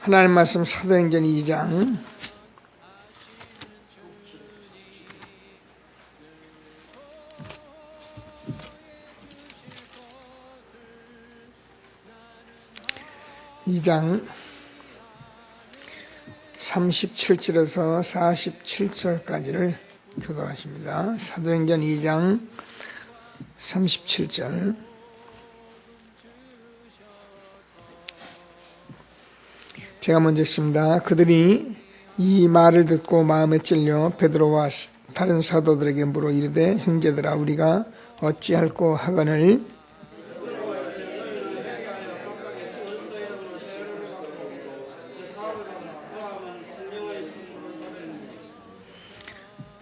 하나님 말씀 사도행전 2장 (2장) 37절에서 47절까지를 교독하십니다. 사도행전 2장 37절. 제가 먼저 읽습니다. 그들이 이 말을 듣고 마음에 찔려 베드로와 다른 사도들에게 물어 이르되, 형제들아, 우리가 어찌할꼬 하거늘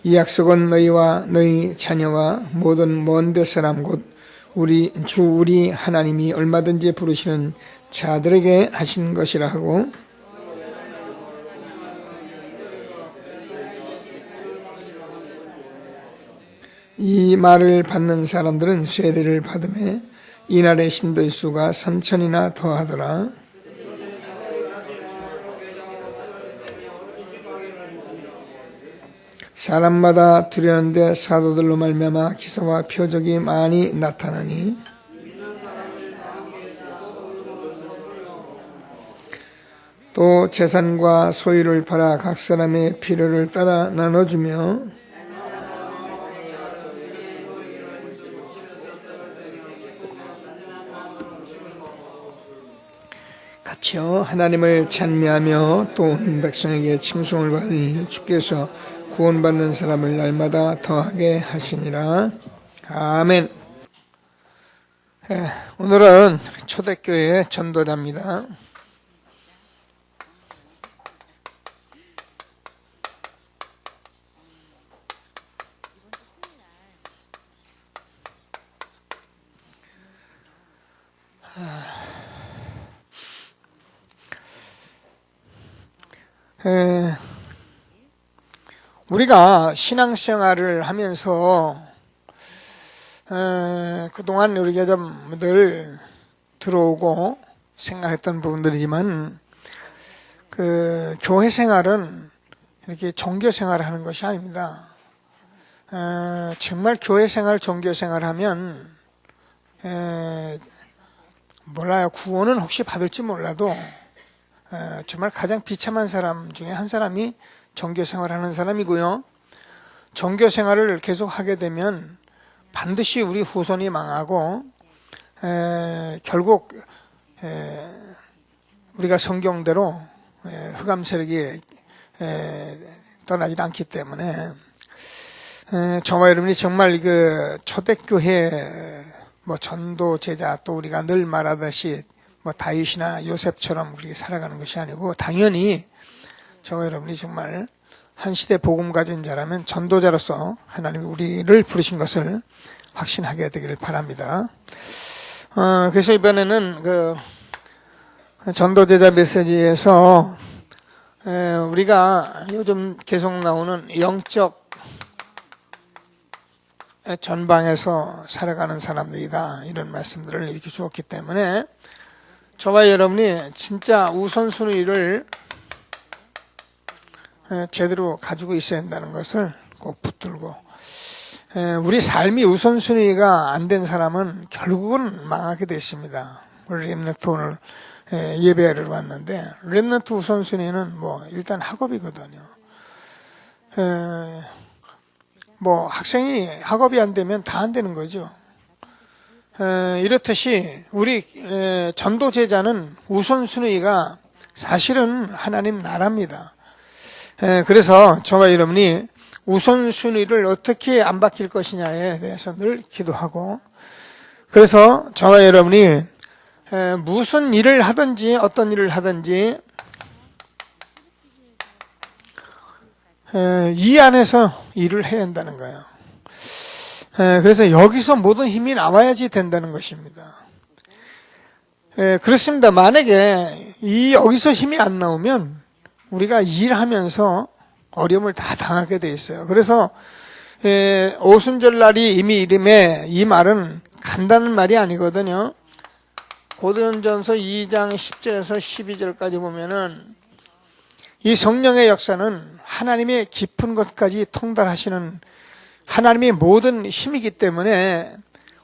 이 약속은 너희와 너희 자녀와 모든 먼데 사람 곧 우리 하나님이 얼마든지 부르시는 자들에게 하신 것이라 하고, 이 말을 받는 사람들은 세례를 받음에 이날의 신도의 수가 3,000이나 더하더라. 사람마다 두려운데 사도들로 말미암아 기사와 표적이 많이 나타나니 또 재산과 소유를 팔아 각 사람의 필요를 따라 나눠주며 같이요 하나님을 찬미하며 또 온 백성에게 칭송을 받으니 주께서 구원받는 사람을 날마다 더하게 하시니라. 아멘. 오늘은 초대교회 전도자입니다. 우리가 신앙생활을 하면서 그동안 우리 늘 들어오고 생각했던 부분들이지만 그 교회 생활은 이렇게 종교 생활을 하는 것이 아닙니다. 정말 교회 생활, 종교 생활을 하면 몰라요. 구원은 혹시 받을지 몰라도 정말 가장 비참한 사람 중에 한 사람이 종교생활하는 사람이고요. 종교생활을 계속 하게 되면 반드시 우리 후손이 망하고 결국 우리가 성경대로 흑암 세력이 떠나지 않기 때문에 저와 여러분이 정말 그 초대교회 전도 제자, 또 우리가 늘 말하듯이 다윗이나 요셉처럼 우리 살아가는 것이 아니고, 당연히 저와 여러분이 정말 한 시대 복음 가진 자라면 전도자로서 하나님이 우리를 부르신 것을 확신하게 되기를 바랍니다. 그래서 이번에는 그 전도제자 메시지에서 우리가 요즘 계속 나오는 영적 전방에서 살아가는 사람들이다, 이런 말씀들을 이렇게 주었기 때문에 저와 여러분이 진짜 우선순위를 제대로 가지고 있어야 한다는 것을 꼭 붙들고, 우리 삶이 우선순위가 안 된 사람은 결국은 망하게 됐습니다. 우리 렘넌트 오늘 예배를 왔는데, 렘넌트 우선순위는 일단 학업이거든요. 학생이 학업이 안 되면 다 안 되는 거죠. 이렇듯이 우리 전도제자는 우선순위가 사실은 하나님 나라입니다. 그래서 저와 여러분이 우선순위를 어떻게 안 바뀔 것이냐에 대해서 늘 기도하고, 그래서 저와 여러분이 무슨 일을 하든지 어떤 일을 하든지 이 안에서 일을 해야 한다는 거예요. 그래서 여기서 모든 힘이 나와야지 된다는 것입니다. 그렇습니다. 만약에 여기서 힘이 안 나오면 우리가 일하면서 어려움을 다 당하게 돼 있어요. 그래서 오순절날이 이미 이름에, 이 말은 간단한 말이 아니거든요. 고린도전서 2장 10절에서 12절까지 보면은 이 성령의 역사는 하나님의 깊은 것까지 통달하시는 하나님의 모든 힘이기 때문에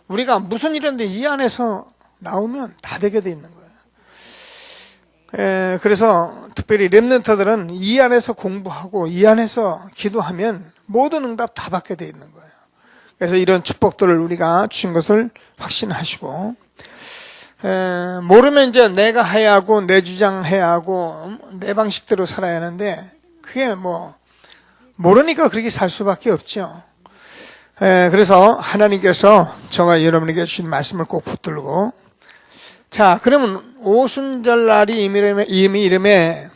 우리가 무슨 일인데 이 안에서 나오면 다 되게 돼 있는 거예요. 그래서 특별히 렘넌트들은 이 안에서 공부하고 이 안에서 기도하면 모든 응답 다 받게 돼 있는 거예요. 그래서 이런 축복들을 우리가 주신 것을 확신하시고, 모르면 이제 내가 해야 하고 내 주장 해야 하고 내 방식대로 살아야 하는데 그게 모르니까 그렇게 살 수밖에 없죠. 그래서 하나님께서 저와 여러분에게 주신 말씀을 꼭 붙들고, 자, 그러면 오순절날이 이름에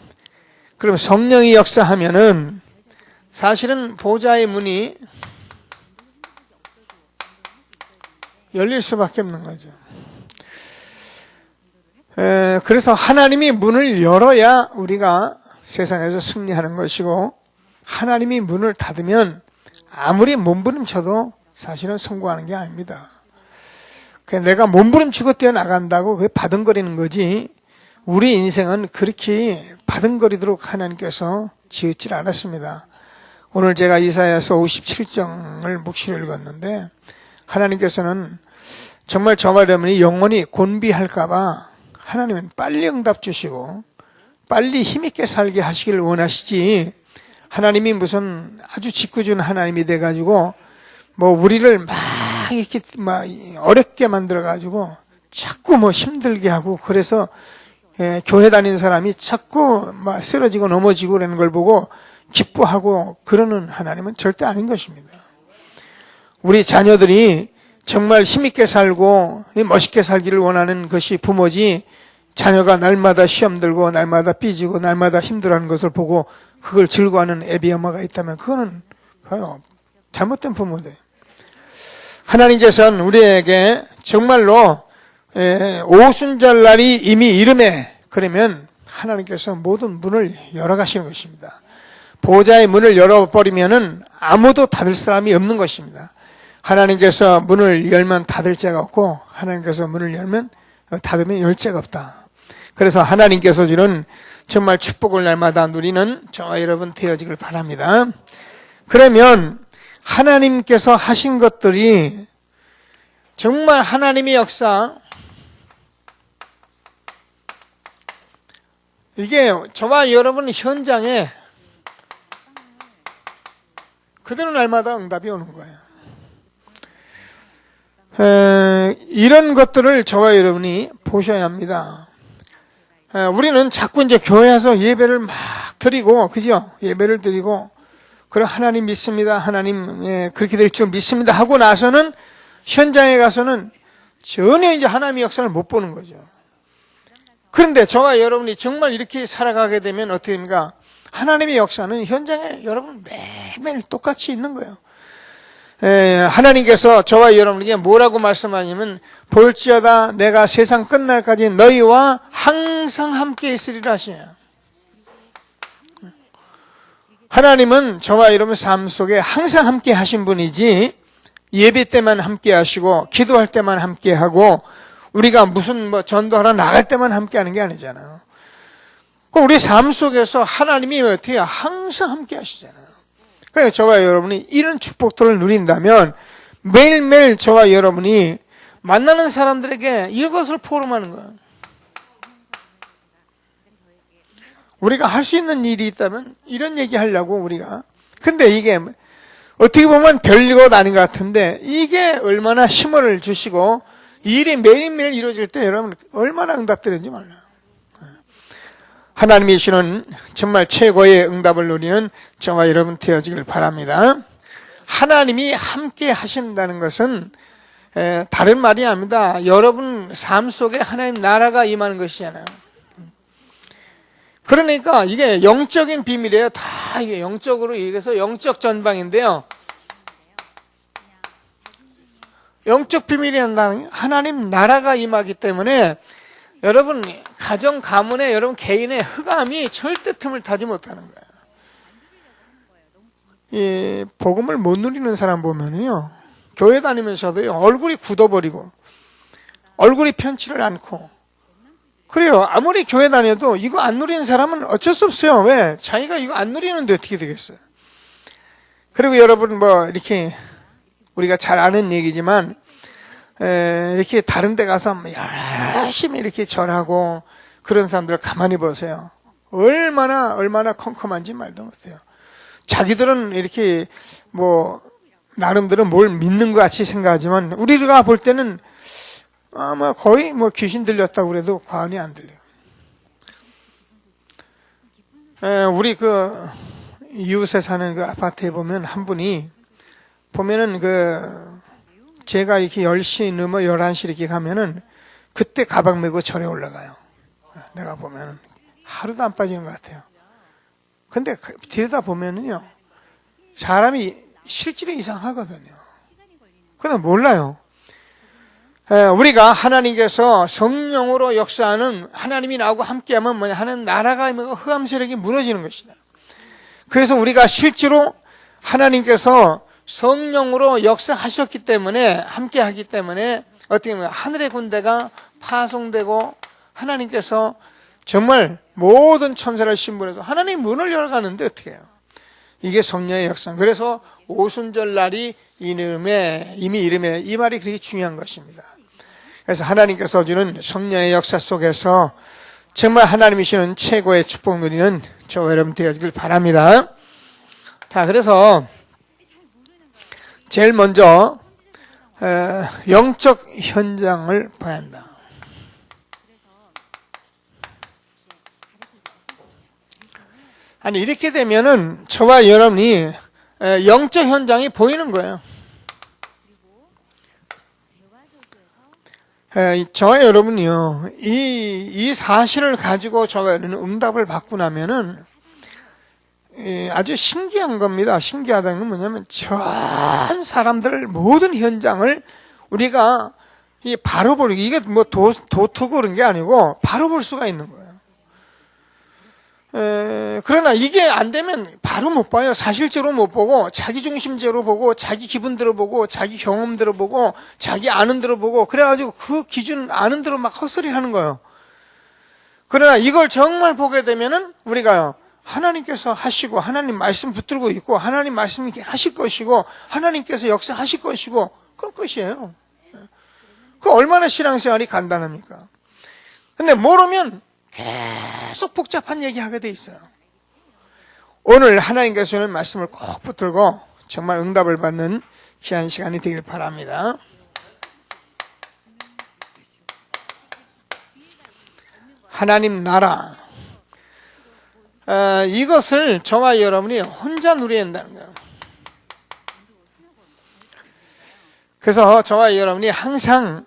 그럼 성령이 역사하면은 사실은 보좌의 문이 열릴 수밖에 없는 거죠. 그래서 하나님이 문을 열어야 우리가 세상에서 승리하는 것이고, 하나님이 문을 닫으면 아무리 몸부림쳐도 사실은 성공하는 게 아닙니다. 내가 몸부림치고 뛰어나간다고 그게 바둥거리는 거지, 우리 인생은 그렇게 바둥거리도록 하나님께서 지었질 않았습니다. 오늘 제가 이사야서 57장을 묵시를 읽었는데, 하나님께서는 정말 저와 여러분이 영원히 곤비할까봐 하나님은 빨리 응답 주시고 빨리 힘있게 살게 하시기를 원하시지, 하나님이 무슨 아주 짓궂은 하나님이 돼가지고 우리를 막 이렇게 어렵게 만들어가지고 자꾸 힘들게 하고, 그래서 교회 다니는 사람이 자꾸 쓰러지고 넘어지고 그러는 걸 보고 기뻐하고 그러는 하나님은 절대 아닌 것입니다. 우리 자녀들이 정말 힘있게 살고 멋있게 살기를 원하는 것이 부모지, 자녀가 날마다 시험 들고 날마다 삐지고 날마다 힘들어하는 것을 보고 그걸 즐거워하는 애비 엄마가 있다면 그거는 바로 잘못된 부모들. 하나님께서는 우리에게 정말로 오순절날이 이미 이름에, 그러면 하나님께서 모든 문을 열어가시는 것입니다. 보좌의 문을 열어버리면은 아무도 닫을 사람이 없는 것입니다. 하나님께서 문을 열면 닫을 자가 없고, 하나님께서 문을 열면 닫으면 열 자가 없다. 그래서 하나님께서 주는 정말 축복을 날마다 누리는 저와 여러분 되어지길 바랍니다. 그러면 하나님께서 하신 것들이 정말 하나님의 역사, 이게 저와 여러분 현장에 그대로 날마다 응답이 오는 거예요. 이런 것들을 저와 여러분이 보셔야 합니다. 우리는 자꾸 이제 교회에서 예배를 막 드리고, 그죠? 예배를 드리고, 그래, 하나님 믿습니다. 하나님, 그렇게 될 줄 믿습니다. 하고 나서는 현장에 가서는 전혀 이제 하나님의 역사를 못 보는 거죠. 그런데 저와 여러분이 정말 이렇게 살아가게 되면 어떻게 됩니까? 하나님의 역사는 현장에 여러분 매일매일 똑같이 있는 거예요. 하나님께서 저와 여러분에게 뭐라고 말씀하냐면, 볼지어다 내가 세상 끝날까지 너희와 항상 함께 있으리라 하시냐. 하나님은 저와 여러분 삶 속에 항상 함께 하신 분이지, 예배 때만 함께 하시고 기도할 때만 함께 하고 우리가 무슨 전도하러 나갈 때만 함께 하는 게 아니잖아요. 우리 삶 속에서 하나님이 어떻게 항상 함께 하시잖아요. 그러니까 저와 여러분이 이런 축복들을 누린다면 매일매일 저와 여러분이 만나는 사람들에게 이것을 포럼하는 거예요. 우리가 할 수 있는 일이 있다면 이런 얘기 하려고 우리가. 근데 이게 어떻게 보면 별것 아닌 것 같은데 이게 얼마나 힘을 주시고 일이 매일매일 이루어질 때 여러분 얼마나 응답되는지 몰라요. 하나님이 주시는 정말 최고의 응답을 누리는 저와 여러분 되어지길 바랍니다. 하나님이 함께 하신다는 것은 다른 말이 아닙니다. 여러분 삶 속에 하나님 나라가 임하는 것이잖아요. 그러니까 이게 영적인 비밀이에요. 다 이게 영적으로 얘기해서 영적 전방인데요. 영적 비밀이란다는 하나님 나라가 임하기 때문에 여러분 가정 가문에 여러분 개인의 흑암이 절대 틈을 타지 못하는 거예요. 이 복음을 못 누리는 사람 보면요, 교회 다니면서도 얼굴이 굳어버리고 얼굴이 편치를 않고 그래요. 아무리 교회 다녀도 이거 안 누리는 사람은 어쩔 수 없어요. 왜? 자기가 이거 안 누리는데 어떻게 되겠어요? 그리고 여러분 이렇게 우리가 잘 아는 얘기지만 이렇게 다른 데 가서 열심히 이렇게 절하고 그런 사람들 가만히 보세요. 얼마나 컴컴한지 말도 못해요. 자기들은 이렇게 나름대로 뭘 믿는 것 같이 생각하지만 우리가 볼 때는 거의 귀신 들렸다고 그래도 과언이 안 들려요. 우리 이웃에 사는 그 아파트에 보면 한 분이 보면은 제가 이렇게 10시 넘어 11시 이렇게 가면은 그때 가방 메고 절에 올라가요. 내가 보면은 하루도 안 빠지는 것 같아요. 근데 들여다 보면은요, 사람이 실질이 이상하거든요. 그건 몰라요. 우리가 하나님께서 성령으로 역사하는 하나님이 나하고 함께하면 하는 나라가 흑암 세력이 무너지는 것이다. 그래서 우리가 실제로 하나님께서 성령으로 역사하셨기 때문에 함께하기 때문에 어떻게 보면 하늘의 군대가 파송되고 하나님께서 정말 모든 천사를 신분해서 하나님 문을 열어가는데 어떻게 해요? 이게 성령의 역사. 그래서 오순절 날이 이미 이름에 이 말이 그렇게 중요한 것입니다. 그래서 하나님께서 주는 성령의 역사 속에서 정말 하나님이 주시는 최고의 축복 누리는 저와 여러분 되어지길 바랍니다. 자, 그래서 제일 먼저 영적 현장을 봐야 한다. 아니 이렇게 되면은 저와 여러분이 영적 현장이 보이는 거예요. 저와 여러분이요, 이 사실을 가지고 저와 여러분은 응답을 받고 나면은 아주 신기한 겁니다. 신기하다는 건 뭐냐면 전 사람들 모든 현장을 우리가 바로 이게 도트고 그런 게 아니고 바로 볼 수가 있는 거예요. 그러나 이게 안 되면 바로 못 봐요. 사실적으로 못 보고 자기중심적으로 보고 자기 기분대로 보고 자기 경험대로 보고 자기 아는 대로 보고 그래가지고 그 기준 아는 대로 막 헛소리 하는 거예요. 그러나 이걸 정말 보게 되면은 우리가요, 하나님께서 하시고 하나님 말씀 붙들고 있고 하나님 말씀이 하실 것이고 하나님께서 역사하실 것이고 그럴 것이에요. 그 얼마나 신앙생활이 간단합니까? 근데 모르면 계속 복잡한 얘기하게 돼 있어요. 오늘 하나님께서 주는 말씀을 꼭 붙들고 정말 응답을 받는 귀한 시간이 되길 바랍니다. 하나님 나라, 이것을 저와 여러분이 혼자 누려야 한다는 거예요. 그래서 저와 여러분이 항상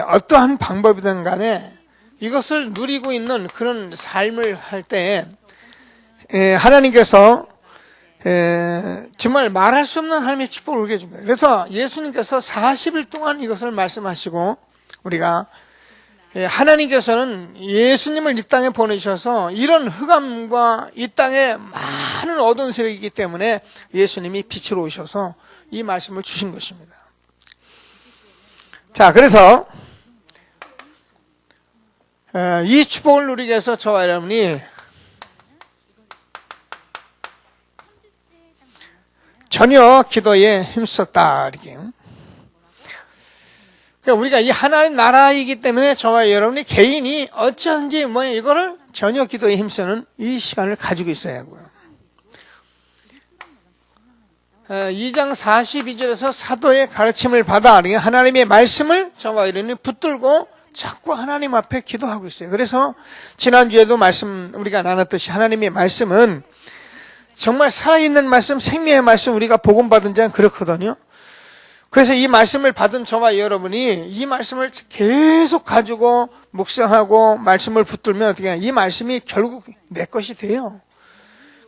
어떠한 방법이든 간에 이것을 누리고 있는 그런 삶을 할 때 하나님께서 정말 말할 수 없는 하나님의 축복을 우리에게 줍니다. 그래서 예수님께서 40일 동안 이것을 말씀하시고 우리가 하나님께서는 예수님을 이 땅에 보내셔서 이런 흑암과 이 땅에 많은 어두운 세력이 있기 때문에 예수님이 빛으로 오셔서 이 말씀을 주신 것입니다. 자, 그래서 이 축복을 누리기 위해서 저와 여러분이 전혀 기도에 힘썼다. 이렇게. 그러니까 우리가 이 하나님 나라이기 때문에 저와 여러분이 개인이 어쩐지 이거를 전혀 기도에 힘쓰는 이 시간을 가지고 있어야 하고요. 2장 42절에서 사도의 가르침을 받아 하나님의 말씀을 저와 여러분이 붙들고 자꾸 하나님 앞에 기도하고 있어요. 그래서 지난주에도 우리가 나눴듯이 하나님의 말씀은 정말 살아있는 말씀, 생명의 말씀, 우리가 복음받은 자는 그렇거든요. 그래서 이 말씀을 받은 저와 여러분이 이 말씀을 계속 가지고 묵상하고 말씀을 붙들면 어떻게 해요? 이 말씀이 결국 내 것이 돼요.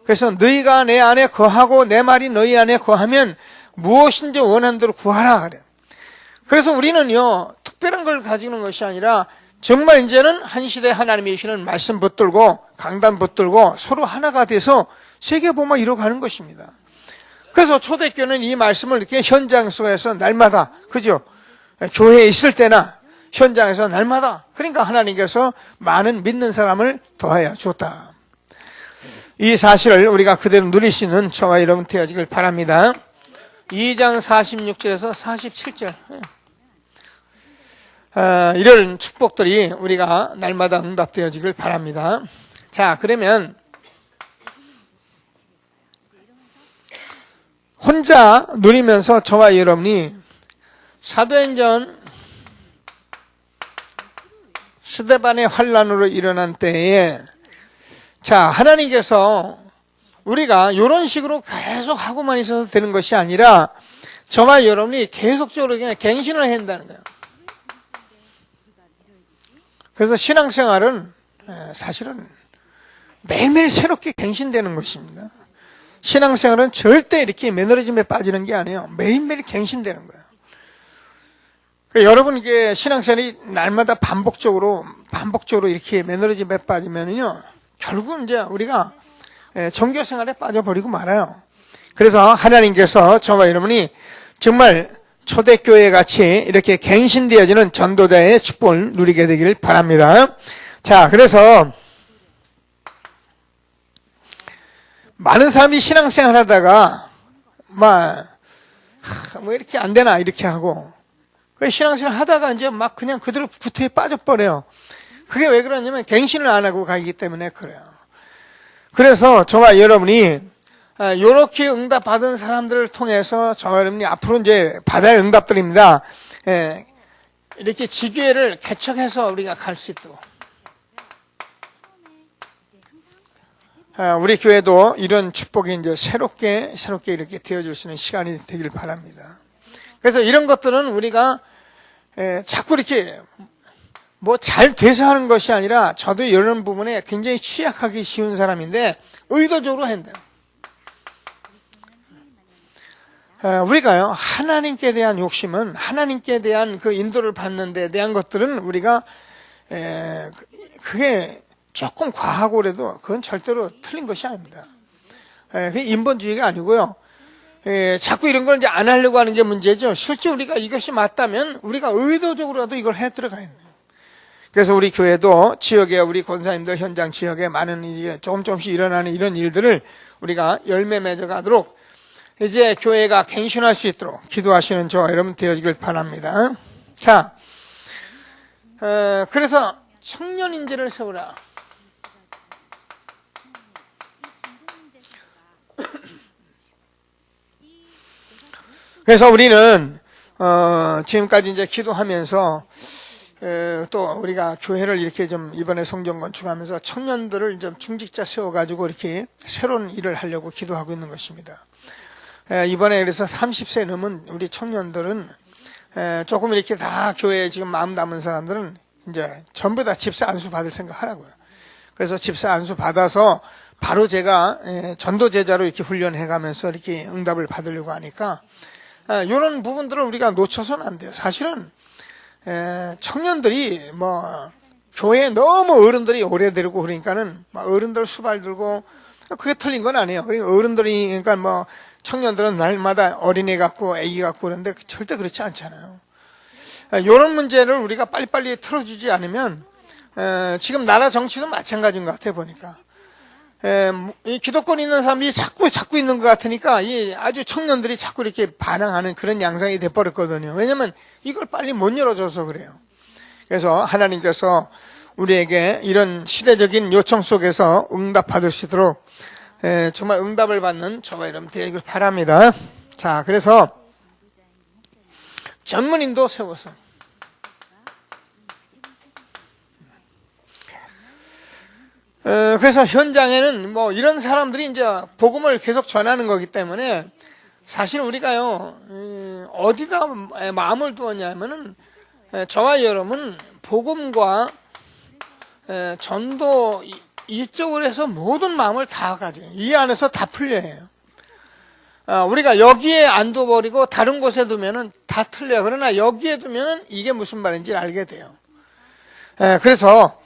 그래서 너희가 내 안에 거하고 내 말이 너희 안에 거하면 무엇인지 원하는 대로 구하라 그래요. 그래서 우리는요, 특별한 걸 가지는 것이 아니라 정말 이제는 한 시대 하나님이 주시는 말씀 붙들고 강단 붙들고 서로 하나가 돼서 세계복음화 이뤄가는 것입니다. 그래서 초대교회는 이 말씀을 이렇게 현장 속에서 날마다, 그죠? 교회에 있을 때나 현장에서 날마다, 그러니까 하나님께서 많은 믿는 사람을 더하여 주었다. 이 사실을 우리가 그대로 누릴 수 있는 저와 여러분 되어지길 바랍니다. 2장 46절에서 47절. 이런 축복들이 우리가 날마다 응답되어지길 바랍니다. 자, 그러면 혼자 누리면서 저와 여러분이 사도행전 스데반의 환란으로 일어난 때에, 자, 하나님께서 우리가 이런 식으로 계속 하고만 있어서 되는 것이 아니라 저와 여러분이 계속적으로 그냥 갱신을 해야 한다는 거예요. 그래서 신앙생활은 사실은 매일매일 새롭게 갱신되는 것입니다. 신앙생활은 절대 이렇게 매너리즘에 빠지는 게 아니에요. 매일매일 갱신되는 거예요. 그러니까 여러분, 이게 신앙생활이 날마다 반복적으로 이렇게 매너리즘에 빠지면요, 결국은 이제 우리가 종교생활에 빠져버리고 말아요. 그래서 하나님께서 저와 여러분이 정말 초대교회 같이 이렇게 갱신되어지는 전도자의 축복을 누리게 되기를 바랍니다. 자, 그래서 많은 사람이 신앙생활 하다가 뭐 이렇게 안 되나 이렇게 하고, 그 신앙생활 하다가 이제 막 그냥 그대로 구태에 빠져버려요. 그게 왜 그러냐면 갱신을 안 하고 가기 때문에 그래요. 그래서 저와 여러분이 이렇게 응답 받은 사람들을 통해서 저와 여러분이 앞으로 이제 받아야 응답들입니다. 이렇게 지교회를 개척해서 우리가 갈 수 있도록, 우리 교회도 이런 축복이 이제 새롭게 이렇게 되어줄 수 있는 시간이 되길 바랍니다. 그래서 이런 것들은 우리가 자꾸 이렇게 뭐 잘 돼서 하는 것이 아니라, 저도 이런 부분에 굉장히 취약하기 쉬운 사람인데 의도적으로 한대요. 우리가요, 하나님께 대한 욕심은, 하나님께 대한 그 인도를 받는 데 대한 것들은 우리가 그게 조금 과하고 그래도 그건 절대로 틀린 것이 아닙니다. 그게 인본주의가 아니고요. 자꾸 이런 걸 이제 안 하려고 하는 게 문제죠. 실제 우리가 이것이 맞다면 우리가 의도적으로라도 이걸 해 들어가야 돼요. 그래서 우리 교회도 지역에, 우리 권사님들 현장 지역에 많은 이제 조금씩 일어나는 이런 일들을 우리가 열매 맺어 가도록 이제 교회가 갱신할 수 있도록 기도하시는 저와 여러분 되어지길 바랍니다. 자, 그래서 청년 인재를 세우라. 그래서 우리는 지금까지 이제 기도하면서 또 우리가 교회를 이렇게 좀 이번에 성전 건축하면서 청년들을 좀 중직자 세워가지고 이렇게 새로운 일을 하려고 기도하고 있는 것입니다. 이번에 그래서 30세 넘은 우리 청년들은 조금 이렇게 다 교회에 지금 마음 담은 사람들은 이제 전부 다 집사 안수 받을 생각 하라고요. 그래서 집사 안수 받아서 바로 제가 전도 제자로 이렇게 훈련해 가면서 이렇게 응답을 받으려고 하니까 이런 부분들을 우리가 놓쳐서는 안 돼요. 사실은 청년들이 뭐 교회에 너무 어른들이 오래 들고 그러니까는 막 어른들 수발 들고, 그게 틀린 건 아니에요. 그러니까 어른들이, 그러니까 뭐 청년들은 날마다 어린애 같고 애기 같고 그런데 절대 그렇지 않잖아요. 이런 문제를 우리가 빨리빨리 틀어주지 않으면 지금 나라 정치도 마찬가지인 것 같아 보니까. 이 기득권 있는 사람들이 자꾸 있는 것 같으니까 이 아주 청년들이 자꾸 이렇게 반항하는 그런 양상이 돼버렸거든요. 왜냐면 이걸 빨리 못 열어줘서 그래요. 그래서 하나님께서 우리에게 이런 시대적인 요청 속에서 응답 받을 수 있도록 정말 응답을 받는 저와 여러분 되길 바랍니다. 자, 그래서 전문인도 세워서 그래서 현장에는 뭐 이런 사람들이 이제 복음을 계속 전하는 거기 때문에 사실 우리가요, 어디다 마음을 두었냐면은 저와 여러분 복음과 전도 이쪽으로 해서 모든 마음을 다 가져요. 이 안에서 다 풀려요. 우리가 여기에 안 둬버리고 다른 곳에 두면은 다 틀려요. 그러나 여기에 두면은 이게 무슨 말인지 알게 돼요. 그래서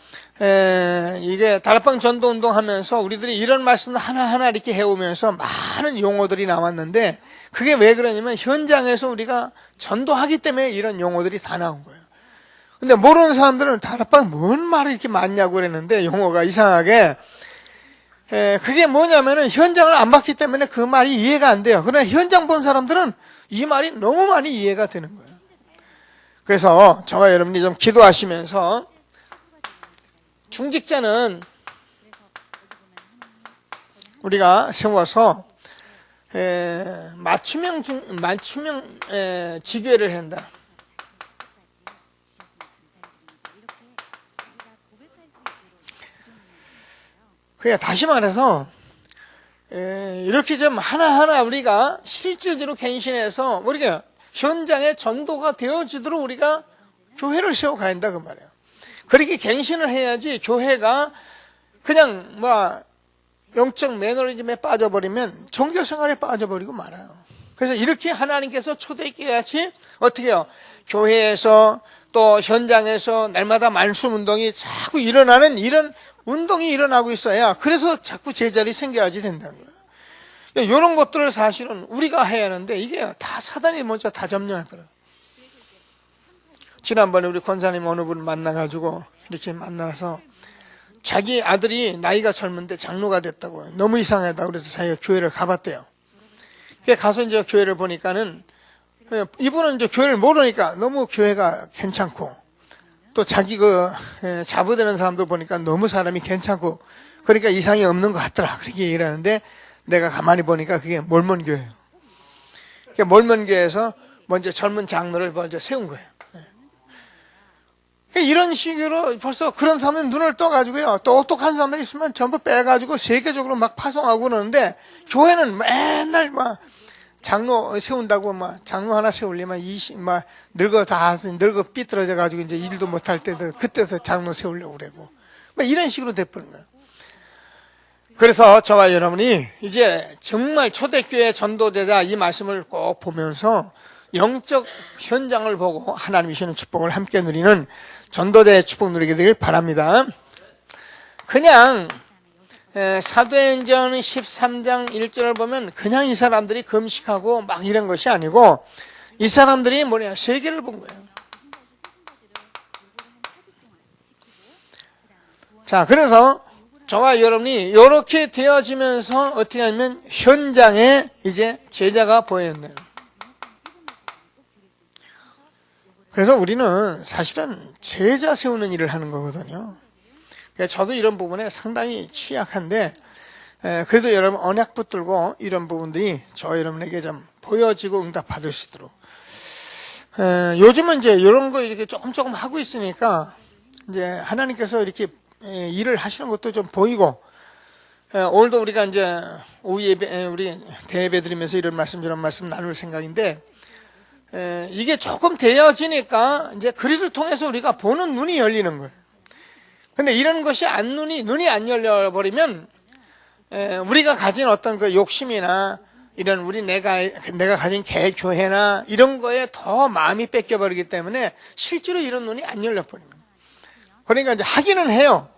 이게 다락방 전도 운동 하면서 우리들이 이런 말씀을 하나하나 이렇게 해오면서 많은 용어들이 나왔는데, 그게 왜 그러냐면 현장에서 우리가 전도하기 때문에 이런 용어들이 다 나온 거예요. 근데 모르는 사람들은 다락방 뭔 말이 이렇게 많냐고 그랬는데 용어가 이상하게 그게 뭐냐면은 현장을 안 봤기 때문에 그 말이 이해가 안 돼요. 그러나 현장 본 사람들은 이 말이 너무 많이 이해가 되는 거예요. 그래서 저와 여러분이 좀 기도하시면서 중직자는 우리가 세워서 맞춤형 지교회를 한다. 그냥 다시 말해서 이렇게 좀 하나하나 우리가 실질적으로 갱신해서 우리가 현장의 전도가 되어지도록 우리가 교회를 세워가야 한다 그 말이에요. 그렇게 갱신을 해야지 교회가 그냥 뭐 영적 매너리즘에 빠져버리면 종교생활에 빠져버리고 말아요. 그래서 이렇게 하나님께서 초대교회같이 어떻게 해요? 교회에서 또 현장에서 날마다 말씀운동이 자꾸 일어나는 이런 운동이 일어나고 있어야 그래서 자꾸 제자리 생겨야지 된다는 거예요. 이런 것들을 사실은 우리가 해야 하는데 이게 다 사단이 먼저 다 점령해버려요. 지난번에 우리 권사님 어느 분 만나가지고 이렇게 만나서 자기 아들이 나이가 젊은데 장로가 됐다고 너무 이상하다 그래서 자기가 교회를 가봤대요. 가서 이제 교회를 보니까는 이분은 이제 교회를 모르니까 너무 교회가 괜찮고 또 자기 자부되는 사람들 보니까 너무 사람이 괜찮고 그러니까 이상이 없는 것 같더라 그렇게 얘기를 하는데 내가 가만히 보니까 그게 몰몬교회예요. 몰몬교회에서 먼저 젊은 장로를 먼저 세운 거예요. 이런 식으로 벌써 그런 사람은 눈을 떠가지고요. 똑똑한 사람들이 있으면 전부 빼가지고 세계적으로 막 파송하고 그러는데 교회는 맨날 막 장로 세운다고 막 장로 하나 세우려면 막 늙어 삐뚤어져 가지고 이제 일도 못할 때도 그때서 장로 세우려고 그러고 막 이런 식으로 돼버린 거예요. 그래서 저와 여러분이 이제 정말 초대교회 전도제자 이 말씀을 꼭 보면서 영적 현장을 보고 하나님이 주시는 축복을 함께 누리는 전도자의 축복 누리게 되길 바랍니다. 그냥 사도행전 13장 1절을 보면 그냥 이 사람들이 금식하고 막 이런 것이 아니고 이 사람들이 세계를 본 거예요. 자, 그래서 저와 여러분이 이렇게 되어지면서 어떻게 하면 현장에 이제 제자가 보였네요. 그래서 우리는 사실은 제자 세우는 일을 하는 거거든요. 저도 이런 부분에 상당히 취약한데 그래도 여러분 언약 붙들고 이런 부분들이 저 여러분에게 좀 보여지고 응답 받을 수 있도록 요즘은 이제 이런 거 이렇게 조금 하고 있으니까 이제 하나님께서 이렇게 일을 하시는 것도 좀 보이고 오늘도 우리가 이제 오후 예배 우리 대예배 드리면서 이런 말씀 저런 말씀 나눌 생각인데 이게 조금 되어지니까 이제 그리스도를 통해서 우리가 보는 눈이 열리는 거예요. 근데 이런 것이 눈이 안 열려버리면 우리가 가진 어떤 그 욕심이나 이런 내가 가진 교회나 이런 거에 더 마음이 뺏겨버리기 때문에 실제로 이런 눈이 안 열려버리는 거예요. 그러니까 이제 하기는 해요.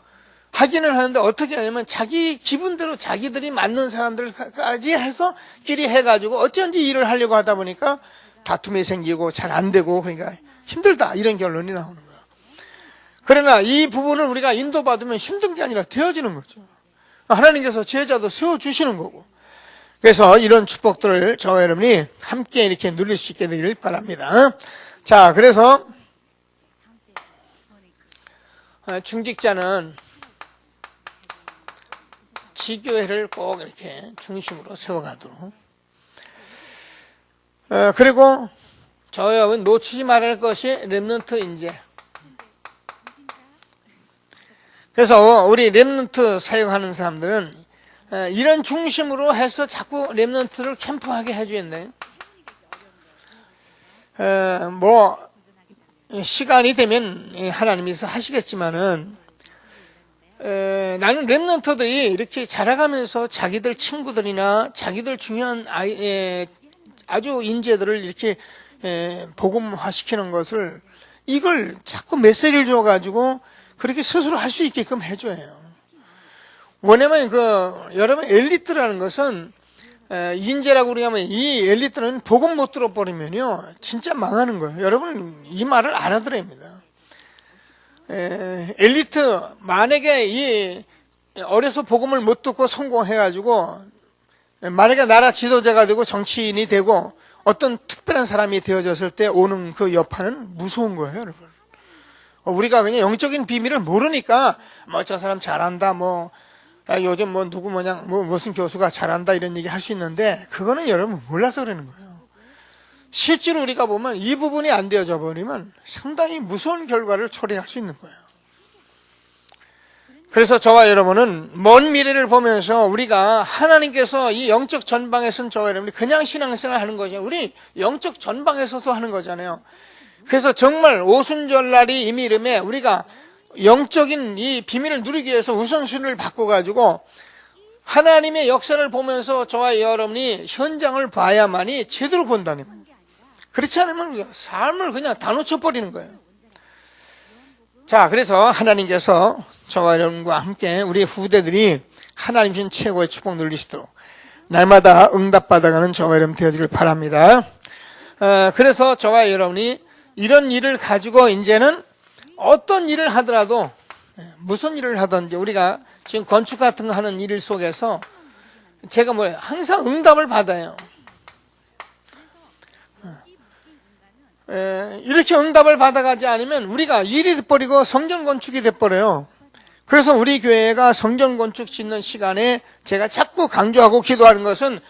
하기는 하는데 어떻게 하냐면 자기 기분대로 자기들이 맞는 사람들까지 해서 끼리 해가지고 어쩐지 일을 하려고 하다 보니까 다툼이 생기고 잘 안 되고 그러니까 힘들다 이런 결론이 나오는 거예요. 그러나 이 부분을 우리가 인도받으면 힘든 게 아니라 되어지는 거죠. 하나님께서 제자도 세워주시는 거고. 그래서 이런 축복들을 저와 여러분이 함께 이렇게 누릴 수 있게 되기를 바랍니다. 자, 그래서 중직자는 지교회를 꼭 이렇게 중심으로 세워가도록. 그리고 저와 여러분 놓치지 말아야 할 것이 렘넌트 인재. 그래서 우리 렘넌트 사역하는 사람들은 이런 중심으로 해서 자꾸 렘넌트를 캠프하게 해주겠네. 시간이 되면 하나님께서 하시겠지만은 나는 렘넌트들이 이렇게 자라가면서 자기들 친구들이나 자기들 중요한 아주 인재들을 이렇게 복음화시키는 것을 이걸 자꾸 메시지를 줘가지고 그렇게 스스로 할 수 있게끔 해줘요. 왜냐면 여러분 엘리트라는 것은 인재라고 우리가 하면 이 엘리트는 복음 못 들어버리면요 진짜 망하는 거예요. 여러분 이 말을 알아들어야 합니다. 엘리트, 만약에 이 어려서 복음을 못 듣고 성공해가지고 만약에 나라 지도자가 되고 정치인이 되고 어떤 특별한 사람이 되어졌을 때 오는 그 여파는 무서운 거예요, 여러분. 우리가 그냥 영적인 비밀을 모르니까 뭐 저 사람 잘한다, 뭐 요즘 뭐 누구 뭐냐, 뭐 무슨 교수가 잘한다 이런 얘기 할 수 있는데 그거는 여러분 몰라서 그러는 거예요. 실제로 우리가 보면 이 부분이 안 되어져 버리면 상당히 무서운 결과를 초래할 수 있는 거예요. 그래서 저와 여러분은 먼 미래를 보면서 우리가 하나님께서 이 영적 전방에 선 저와 여러분이 그냥 신앙생활 하는 거죠. 우리 영적 전방에 서서 하는 거잖아요. 그래서 정말 오순절날이 이미 이름에 우리가 영적인 이 비밀을 누리기 위해서 우선순위를 바꿔가지고 하나님의 역사를 보면서 저와 여러분이 현장을 봐야만이 제대로 본다는 거예요. 그렇지 않으면 삶을 그냥 다 놓쳐버리는 거예요. 자, 그래서 하나님께서 저와 여러분과 함께 우리 후대들이 하나님 주신 최고의 축복 누리시도록 날마다 응답받아가는 저와 여러분 되어지길 바랍니다. 그래서 저와 여러분이 이런 일을 가지고 이제는 어떤 일을 하더라도 무슨 일을 하든지 우리가 지금 건축 같은 거 하는 일 속에서 제가 뭐예요? 항상 응답을 받아요. 이렇게 응답을 받아가지 않으면 우리가 일이 돼버리고 성전 건축이 돼버려요. 그래서 우리 교회가 성전 건축 짓는 시간에 제가 자꾸 강조하고 기도하는 것은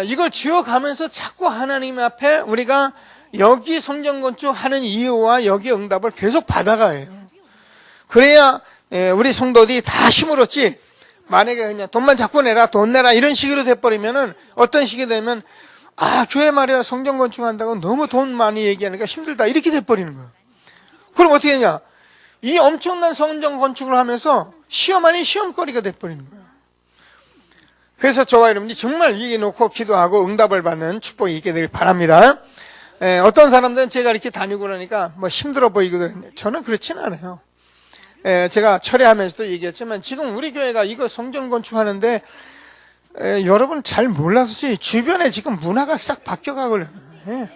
이걸 지어가면서 자꾸 하나님 앞에 우리가 여기 성전 건축하는 이유와 여기 응답을 계속 받아가요. 그래야 우리 성도들이 다 힘을 얻지. 만약에 그냥 돈만 자꾸 내라, 돈 내라 이런 식으로 돼버리면은 어떤 식이 되면 교회 말이야 성전 건축한다고 너무 돈 많이 얘기하니까 힘들다 이렇게 돼버리는 거예요. 그럼 어떻게 되냐? 이 엄청난 성전 건축을 하면서 시험 아닌 시험거리가 돼버리는 거예요. 그래서 저와 여러분이 정말 이게 놓고 기도하고 응답을 받는 축복이 있게 되길 바랍니다. 어떤 사람들은 제가 이렇게 다니고 그러니까 뭐 힘들어 보이거든요. 저는 그렇지는 않아요. 제가 철회하면서도 얘기했지만 지금 우리 교회가 이거 성전 건축하는데 여러분 잘 몰라서지 주변에 지금 문화가 싹 바뀌어가거든요.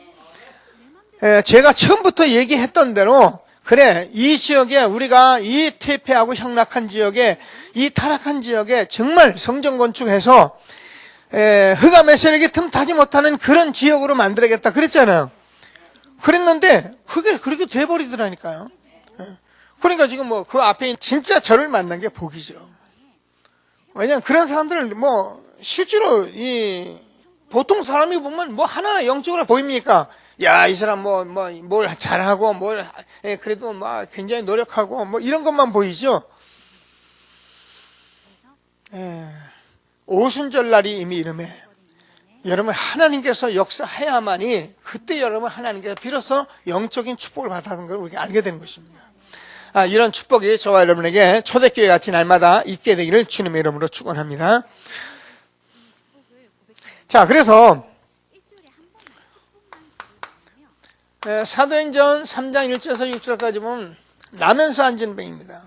제가 처음부터 얘기했던 대로 그래 이 지역에 우리가 이 퇴폐하고 향락한 지역에 이 타락한 지역에 정말 성전 건축해서 흑암의 세력이 틈타지 못하는 그런 지역으로 만들어야겠다 그랬잖아요. 그랬는데 그게 그렇게 돼버리더라니까요. 그러니까 지금 뭐 그 앞에 진짜 저를 만난 게 복이죠. 왜냐하면 그런 사람들을 뭐 실제로 이 보통 사람이 보면 뭐 하나 영적으로 보입니까? 야, 이 사람 뭘 잘하고 그래도 막 굉장히 노력하고 뭐 이런 것만 보이죠. 오순절날이 이미 이름에 여러분 하나님께서 역사해야만이 그때 여러분 하나님께서 비로소 영적인 축복을 받아가는 걸 우리가 알게 되는 것입니다. 이런 축복이 저와 여러분에게 초대교회 같이 날마다 있게 되기를 주님의 이름으로 축원합니다. 자, 그래서 사도행전 3장 1절에서 6절까지 보면 나면서 앉은 뱅입니다.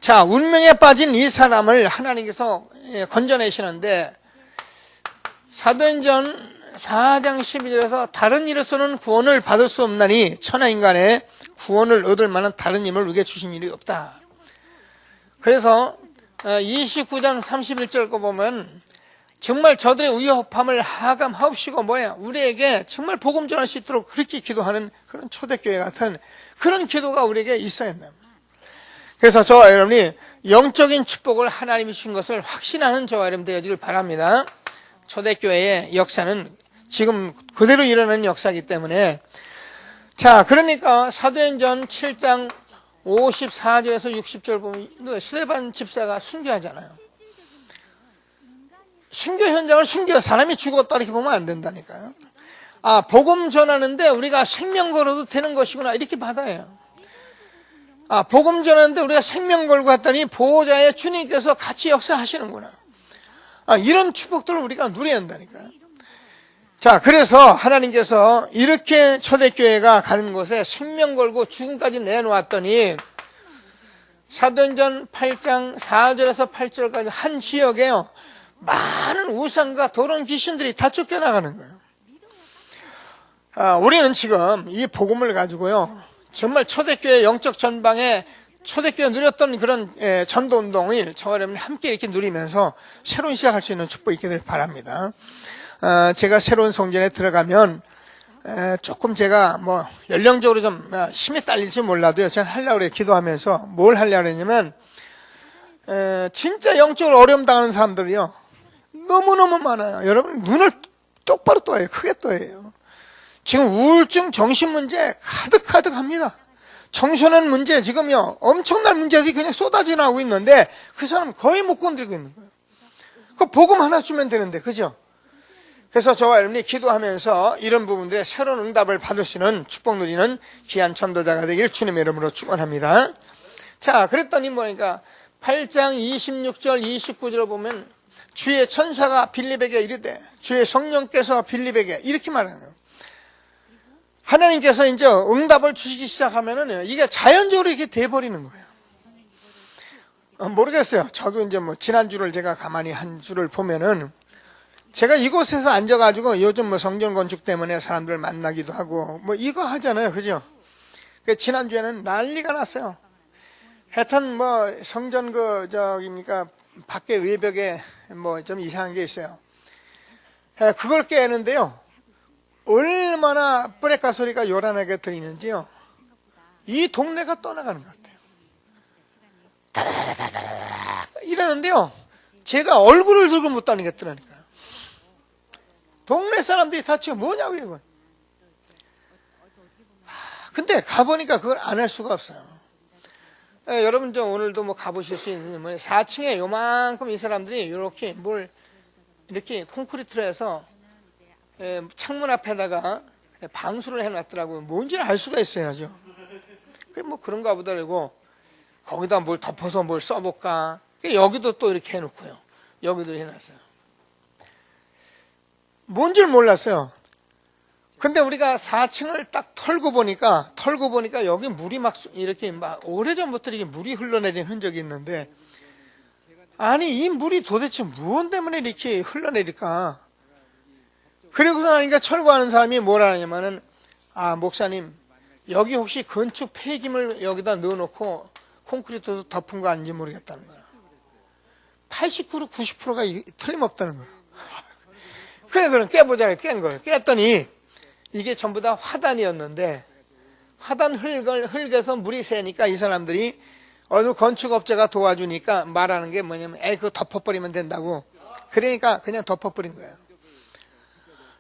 자, 운명에 빠진 이 사람을 하나님께서 건져내시는데 사도행전 4장 12절에서 다른 일에서는 구원을 받을 수 없나니 천하인간의 구원을 얻을 만한 다른 힘을 우리에게 주신 일이 없다. 그래서 29장 31절 거 보면 정말 저들의 위협함을 하감하옵시고 우리에게 정말 복음 전할 수 있도록 그렇게 기도하는 그런 초대교회 같은 그런 기도가 우리에게 있어야 한다. 그래서 저와 여러분이 영적인 축복을 하나님이 주신 것을 확신하는 저와 여러분 되어지길 바랍니다. 초대교회의 역사는 지금 그대로 일어나는 역사이기 때문에 자, 그러니까 사도행전 7장 54절에서 60절 보면 스데반 집사가 순교하잖아요. 순교 현장을 사람이 죽었다 이렇게 보면 안 된다니까요. 복음 전하는데 우리가 생명 걸어도 되는 것이구나 이렇게 받아요. 복음 전하는데 우리가 생명 걸고 갔더니 보호자의 주님께서 같이 역사하시는구나. 이런 축복들을 우리가 누려야 한다니까요. 자, 그래서 하나님께서 이렇게 초대교회가 가는 곳에 생명 걸고 죽음까지 내놓았더니 사도행전 8장 4절에서 8절까지 한 지역에요. 많은 우상과 더러운 귀신들이 다 쫓겨나가는 거예요. 우리는 지금 이 복음을 가지고요. 정말 초대교회 영적 전방에 초대교회 누렸던 그런 전도운동을 저와 여러분이 함께 이렇게 누리면서 새로운 시작할 수 있는 축복이 있기를 바랍니다. 제가 새로운 성전에 들어가면 조금 제가 뭐 연령적으로 좀 힘이 딸릴지 몰라도요. 저는 하려고 그래요. 기도하면서 뭘 하려고 했냐면 진짜 영적으로 어려움 당하는 사람들이요. 너무너무 많아요. 여러분 눈을 똑바로 떠요. 크게 떠요. 지금 우울증, 정신문제 가득가득합니다. 청소년 문제 지금요 엄청난 문제들이 그냥 쏟아져 나오고 있는데 그 사람 거의 못 건드리고 있는 거예요. 그 복음 하나 주면 되는데, 그죠? 그래서 저와 여러분이 기도하면서 이런 부분들의 새로운 응답을 받을 수 있는 축복 누리는 귀한 전도자가 되길 주님의 이름으로 축원합니다. 자, 그랬더니 뭐니까 8장 26절 29절을 보면 주의 천사가 빌립에게 이르되 주의 성령께서 빌립에게 이렇게 말하는 거예요. 하나님께서 이제 응답을 주시기 시작하면은 이게 자연적으로 이렇게 돼버리는 거예요. 모르겠어요. 저도 이제 뭐 지난주를 제가 가만히 한 주를 보면은 제가 이곳에서 앉아가지고 요즘 뭐 성전 건축 때문에 사람들 만나기도 하고 뭐 이거 하잖아요. 그죠? 지난주에는 난리가 났어요. 하여튼 뭐 성전 밖에 외벽에 뭐 좀 이상한 게 있어요. 그걸 깨는데요. 얼마나 브레카 소리가 요란하게 들리는지요. 이 동네가 떠나가는 것 같아요. 다다다다다 이러는데요. 제가 얼굴을 들고 못 다니겠더라니까요. 동네 사람들이 다 지금 뭐냐고 이러고. 근데 가보니까 그걸 안 할 수가 없어요. 여러분 좀 오늘도 뭐 가보실 수 있는 4층에 요만큼 이 사람들이 이렇게 콘크리트로 해서 창문 앞에다가 방수를 해놨더라고요. 뭔지를 알 수가 있어야죠. 뭐 그런가 보다 그러고 거기다 뭘 덮어서 뭘 써볼까. 여기도 또 이렇게 해놓고요. 여기도 해놨어요. 뭔지를 몰랐어요. 근데 우리가 4층을 딱 털고 보니까 여기 물이 막 이렇게 막 오래전부터 이렇게 물이 흘러내린 흔적이 있는데, 아니 이 물이 도대체 무엇 때문에 이렇게 흘러내릴까? 그리고서 나니까 철거하는 사람이 뭐라 하냐면은, 목사님 여기 혹시 건축 폐기물 여기다 넣어놓고 콘크리트도 덮은 거 아닌지 모르겠다는 거야. 89, 90%가 틀림없다는 거야. 그래 그럼 깨보자. 깬 거예요. 깼더니 이게 전부 다 화단이었는데, 화단 흙에서 물이 새니까 이 사람들이 어느 건축업체가 도와주니까 말하는 게 뭐냐면 그거 덮어버리면 된다고. 그러니까 그냥 덮어버린 거예요.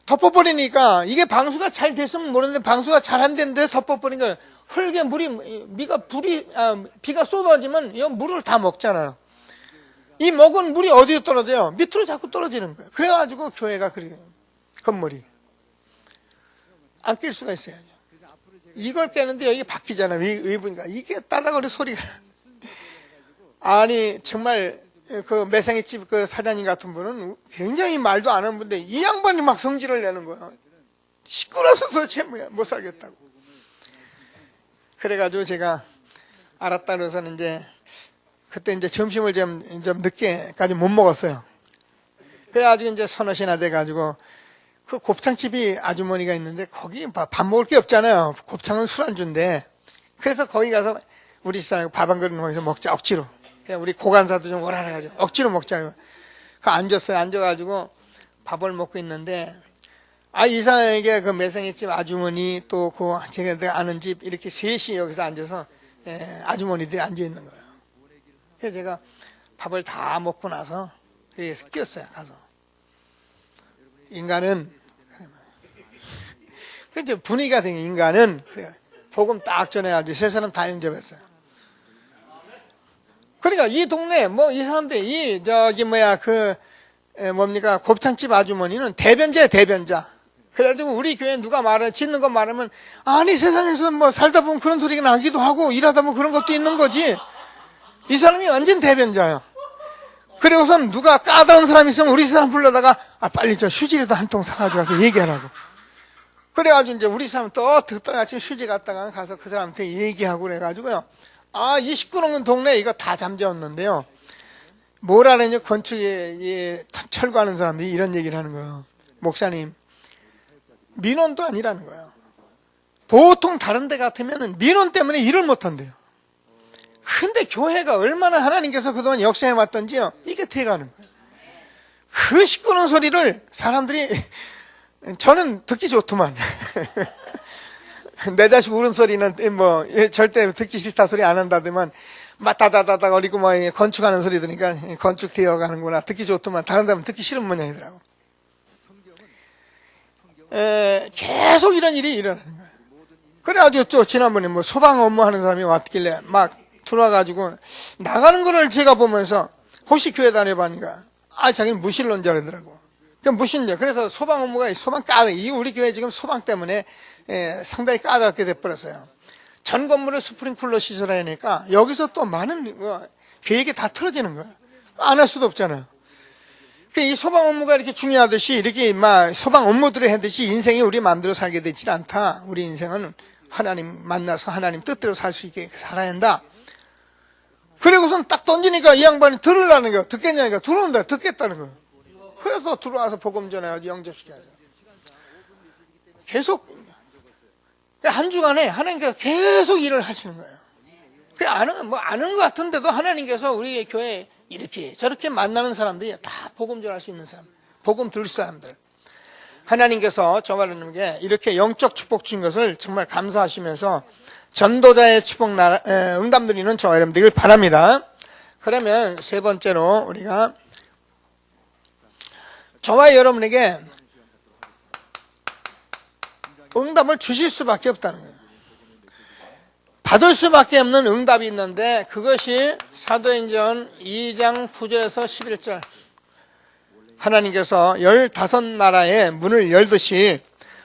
덮어버리니까 이게 방수가 잘 됐으면 모르는데 방수가 잘 안 됐는데 덮어버린 거예요. 흙에 비가 쏟아지면 이 물을 다 먹잖아요. 이 먹은 물이 어디에 떨어져요? 밑으로 자꾸 떨어지는 거예요. 그래가지고 교회가 건물이 안 낄 수가 있어야죠. 이걸 깨는데 여기 바뀌잖아요. 외부니까 이게 따다거리 소리가. 아니 정말 그 매생이집 그 사장님 같은 분은 굉장히 말도 안 하는 분인데 이 양반이 막 성질을 내는 거예요. 시끄러워서 도대체 못 살겠다고. 그래가지고 제가 알았다 그래서는 이제 그때 이제 점심을 좀 늦게까지 못 먹었어요. 그래가지고 이제 서너 시나 돼가지고 그 곱창집이 아주머니가 있는데 거기 밥 먹을 게 없잖아요. 곱창은 술안주인데. 그래서 거기 가서 우리 집사람이 밥 한 그릇 먹어서 먹자 억지로. 우리 고간사도 좀 오라 해가지고 억지로 먹자고. 앉았어요. 앉아가지고 밥을 먹고 있는데 이상하게 그 매생이집 아주머니 또 그 제가 아는 집 이렇게 셋이 여기서 앉아서 아주머니들이 앉아 있는 거예요. 그래서 제가 밥을 다 먹고 나서 여기서 끼었어요. 가서. 인간은 이제 분위기가 된 인간은 그래 복음 딱 전해가지고 세 사람 다 영접했어요. 그러니까 이 동네 이 사람들 곱창집 아주머니는 대변자. 그래가지고 우리 교회 누가 짓는 거 말하면 아니 세상에서 살다 보면 그런 소리가 나기도 하고 일하다 보면 그런 것도 있는 거지. 이 사람이 완전 대변자예요. 그리고선 누가 까다로운 사람이 있으면 우리 사람 불러다가 빨리 저 휴지라도 한 통 사가지고 와서 얘기하라고. 그래가지고 이제 우리 사람 또 듣다같이 휴지 갖다가 가서 그 사람한테 얘기하고 그래가지고요. 이 시끄러운 동네 이거 다 잠재웠는데요. 뭐라 그러냐 건축에 철거하는 사람들이 이런 얘기를 하는 거예요. 목사님 민원도 아니라는 거예요. 보통 다른 데 같으면 민원 때문에 일을 못한대요. 근데 교회가 얼마나 하나님께서 그동안 역사해 왔던지요, 이게 돼가는 거예요. 그 시끄러운 소리를 사람들이, 저는 듣기 좋더만. 내 자식 울음소리는 뭐 절대 듣기 싫다 소리 안 한다더만, 막 다다다다 거리고 막 건축하는 소리 들으니까 건축 되어가는구나, 듣기 좋더만. 다른 데는 듣기 싫은 모양이더라고. 계속 이런 일이 일어나는 거예요. 그래가지고 또 지난번에 뭐 소방 업무하는 사람이 왔길래 막 들어와가지고 나가는 거를 제가 보면서 혹시 교회 다녀봤는가? 자기는 무신론자라더라고. 무신론. 그래서 소방 업무가 소방 이 우리 교회 지금 소방 때문에 상당히 까다롭게 돼버렸어요. 전 건물을 스프링클러 시설하니까 여기서 또 많은 계획이 다 틀어지는 거야. 안 할 수도 없잖아요. 이 소방 업무가 이렇게 중요하듯이 이렇게 막 소방 업무들을 하듯이 인생이 우리 마음대로 살게 되지 않다. 우리 인생은 하나님 만나서 하나님 뜻대로 살 수 있게 살아야 한다. 그리고선 딱 던지니까 이 양반이 들으려는 거야. 듣겠냐니까 들어온다. 듣겠다는 거야. 그래서 들어와서 복음 전해가지고 영접시켜야죠. 계속 한 주간에 하나님께서 계속 일을 하시는 거예요. 아는 것 같은데도 하나님께서 우리 교회 이렇게 저렇게 만나는 사람들이 다 복음 전할 수 있는 사람, 복음 들을 사람들. 하나님께서 저와 여러분에게 이렇게 영적 축복 주신 것을 정말 감사하시면서 전도자의 축복 응답 누리는 저와 여러분 되길 바랍니다. 그러면 세 번째로 우리가 저와 여러분에게 응답을 주실 수밖에 없다는 거예요. 받을 수밖에 없는 응답이 있는데 그것이 사도행전 2장 9절에서 11절. 하나님께서 15나라의 문을 열듯이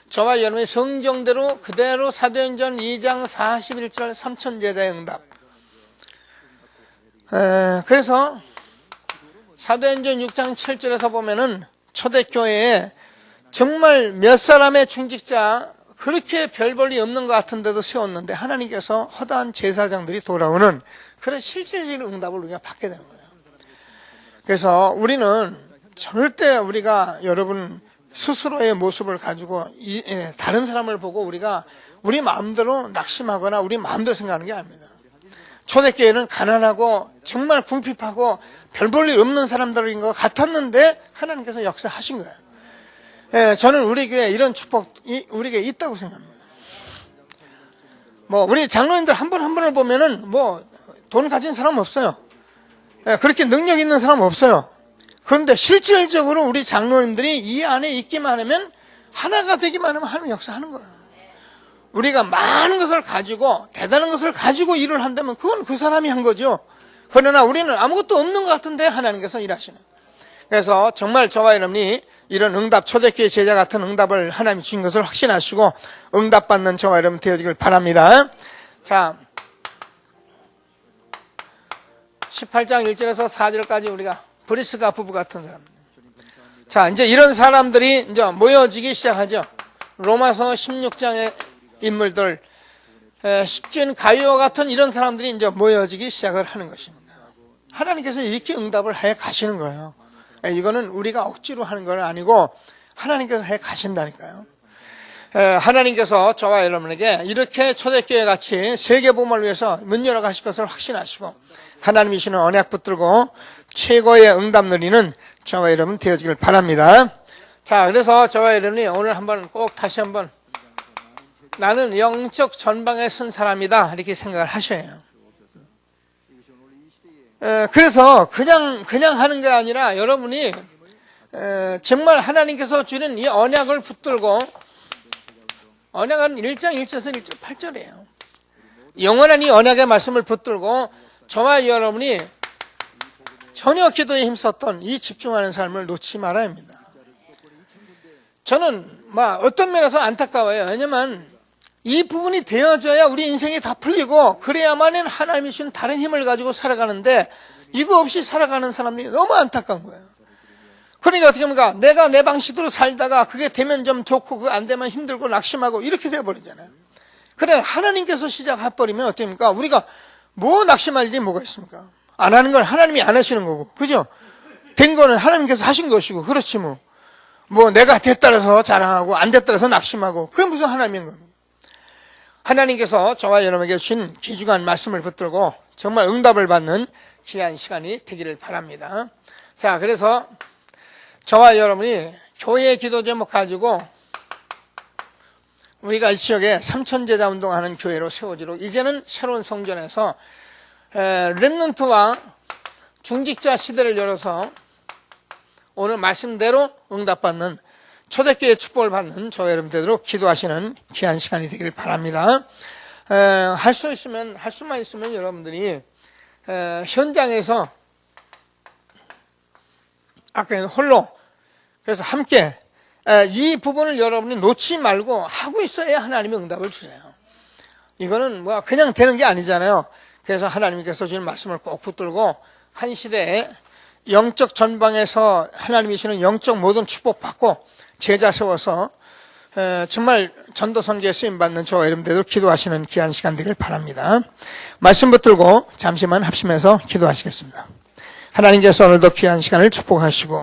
저와 여러분의 성경대로 그대로 사도행전 2장 41절 3,000제자의 응답. 그래서 사도행전 6장 7절에서 보면은 초대교회에 정말 몇 사람의 중직자 그렇게 별 볼일 없는 것 같은데도 세웠는데 하나님께서 허다한 제사장들이 돌아오는 그런 실질적인 응답을 우리가 받게 되는 거예요. 그래서 우리는 절대 우리가 여러분 스스로의 모습을 가지고 다른 사람을 보고 우리가 우리 마음대로 낙심하거나 우리 마음대로 생각하는 게 아닙니다. 초대교회는 가난하고 정말 궁핍하고 별 볼 일 없는 사람들인 것 같았는데 하나님께서 역사하신 거예요. 저는 우리 교회에 이런 축복이 우리 교회에 있다고 생각합니다. 우리 장로님들 한 분 한 분을 보면은 돈 가진 사람 없어요. 그렇게 능력 있는 사람 없어요. 그런데 실질적으로 우리 장로님들이 이 안에 있기만 하면 하나가 되기만 하면 하나님 역사하는 거예요. 우리가 많은 것을 가지고 대단한 것을 가지고 일을 한다면 그건 그 사람이 한 거죠. 그러나 우리는 아무것도 없는 것 같은데 하나님께서 일하시는. 그래서 정말 저와 여러분이 이런 응답, 초대교회 제자 같은 응답을 하나님이 주신 것을 확신하시고 응답받는 저와 여러분 되어지길 바랍니다. 자, 18장 1절에서 4절까지 우리가 브리스가 부부 같은 사람들. 자, 이제 이런 사람들이 이제 모여지기 시작하죠. 로마서 16장의 인물들, 식진 가이오와 같은 이런 사람들이 이제 모여지기 시작을 하는 것입니다. 하나님께서 이렇게 응답을 해 가시는 거예요. 이거는 우리가 억지로 하는 건 아니고 하나님께서 해 가신다니까요. 하나님께서 저와 여러분에게 이렇게 초대교회 같이 세계복음을 위해서 문 열어 가실 것을 확신하시고 하나님이 주시는 언약 붙들고 최고의 응답 누리는 저와 여러분 되어지길 바랍니다. 자, 그래서 저와 여러분이 오늘 한번 꼭 다시 한번 나는 영적 전방에 선 사람이다 이렇게 생각을 하셔야 해요. 그래서 그냥 하는 게 아니라 여러분이 정말 하나님께서 주는 이 언약을 붙들고, 언약은 1장 1절에서 1절 8절이에요. 영원한 이 언약의 말씀을 붙들고 저와 여러분이 전혀 기도에 힘썼던 이 집중하는 삶을 놓지 말아야 합니다. 저는 어떤 면에서 안타까워요. 왜냐면 이 부분이 되어져야 우리 인생이 다 풀리고 그래야만 하나님이 주신 다른 힘을 가지고 살아가는데 이거 없이 살아가는 사람들이 너무 안타까운 거예요. 그러니까 어떻게 합니까? 내가 내 방식대로 살다가 그게 되면 좀 좋고 그거 안 되면 힘들고 낙심하고 이렇게 되어버리잖아요. 그래 하나님께서 시작해버리면 어떻게 합니까? 우리가 낙심할 일이 뭐가 있습니까? 안 하는 건 하나님이 안 하시는 거고, 그죠? 된 거는 하나님께서 하신 것이고, 그렇지 내가 됐다라서 자랑하고 안 됐다라서 낙심하고 그게 무슨 하나님인 겁니까? 하나님께서 저와 여러분에게 주신 귀중한 말씀을 붙들고 정말 응답을 받는 귀한 시간이 되기를 바랍니다. 자, 그래서 저와 여러분이 교회 기도 제목 가지고 우리가 이 지역에 삼천제자 운동하는 교회로 세워지도록 이제는 새로운 성전에서 렘넌트와 중직자 시대를 열어서 오늘 말씀대로 응답받는 초대교회 축복을 받는 저와 여러분 되도록 기도하시는 귀한 시간이 되기를 바랍니다. 할 수만 있으면 여러분들이 현장에서 아까 홀로 그래서 함께 이 부분을 여러분이 놓지 말고 하고 있어야 하나님이 응답을 주세요. 이거는 뭐 그냥 되는 게 아니잖아요. 그래서 하나님께서 주신 말씀을 꼭 붙들고 한 시대에 영적 전방에서 하나님이 주시는 영적 모든 축복 받고 제자 세워서 정말 전도 선교에 쓰임 받는 저와 여러분들도 기도하시는 귀한 시간 되길 바랍니다. 말씀 붙들고 잠시만 합심해서 기도하시겠습니다. 하나님께서 오늘도 귀한 시간을 축복하시고